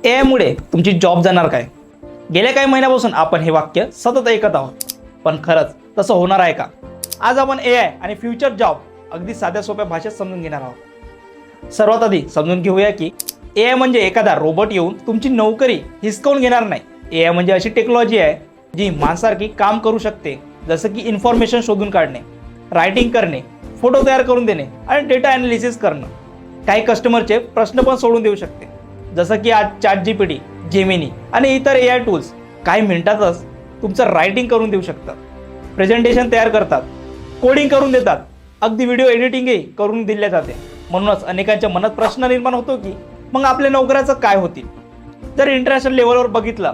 AI मुळे तुमची job जाणार काय? गेल्या काही महिन्यापासून आपण हे वाक्य सतत ऐकत आहोत, पण खरंच तसं होणार आहे का? आज आपण AI आणि फ्युचर जॉब अगदी साध्या सोप्या भाषेत समजून घेणार आहोत. सर्वात आधी समजून घेऊया की AI म्हणजे एखादा रोबोट येऊन तुमची नोकरी हिसकावून घेणार नाही. AI म्हणजे अशी टेक्नॉलॉजी आहे जी माणसारखी काम करू शकते, जसं की इन्फॉर्मेशन शोधून काढणे, रायटिंग करणे, फोटो तयार करून देणे आणि डेटा ॲनालिसिस करणं. काही कस्टमरचे प्रश्न पण सोडून देऊ शकते, जसं की आज ChatGPT, जेमिनी आणि इतर AI टूल्स काही मिनिटातच तुमचं रायटिंग करून देऊ शकतात, प्रेझेंटेशन तयार करतात, कोडिंग करून देतात, अगदी व्हिडिओ एडिटिंगही करून दिले जाते. म्हणूनच अनेकांच्या मनात प्रश्न निर्माण होतो की मग आपल्या नोकऱ्याचं काय होतील? जर इंटरनॅशनल लेवलवर बघितलं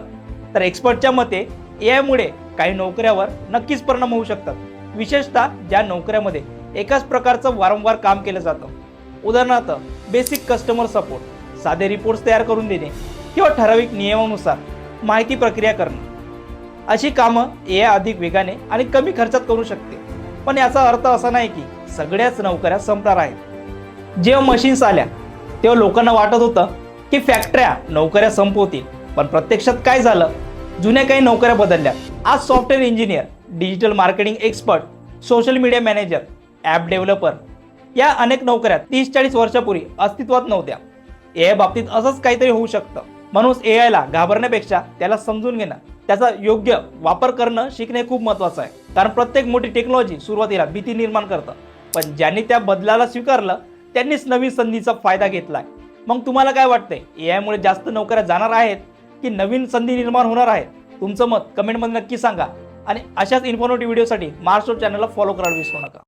तर एक्सपर्टच्या मते AI मुळे काही नोकऱ्यावर नक्कीच परिणाम होऊ शकतात, विशेषतः ज्या नोकऱ्यामध्ये एकाच प्रकारचं वारंवार काम केलं जातं. उदाहरणार्थ बेसिक कस्टमर सपोर्ट, साधे रिपोर्ट्स तयार करून देणे किंवा ठराविक नियमानुसार माहिती प्रक्रिया करणं. अशी कामं AI अधिक वेगाने आणि कमी खर्चात करू शकते. पण याचा अर्थ असा नाही की सगळ्याच नोकऱ्या संपणार आहेत. जेव्हा मशीन्स आल्या तेव्हा लोकांना वाटत होतं की फॅक्टऱ्या नोकऱ्या संपवतील, पण प्रत्यक्षात काय झालं? जुन्या काही नोकऱ्या बदलल्या. आज software engineer, digital marketing expert, social media manager, app developer या अनेक नोकऱ्या 30-40 वर्षापूर्वी अस्तित्वात नव्हत्या. AI बाबतीत असंच काहीतरी होऊ शकतं. म्हणून AIला घाबरण्यापेक्षा त्याला समजून घेणं, त्याचा योग्य वापर करणं शिकणे खूप महत्त्वाचं आहे. कारण प्रत्येक मोठी टेक्नॉलॉजी सुरुवातीला भीती निर्माण करतं, पण ज्यांनी त्या बदलाला स्वीकारलं त्यांनीच नवीन संधीचा फायदा घेतलाय. मग तुम्हाला काय वाटतंय? AI मुळे जास्त नोकऱ्या जाणार आहेत की नवीन संधी निर्माण होणार आहेत? तुमचं मत कमेंटमध्ये नक्की सांगा आणि अशाच इन्फॉर्मेटिव्ह व्हिडिओसाठी महाराष्ट्र चॅनलला फॉलो करायला विसरू नका.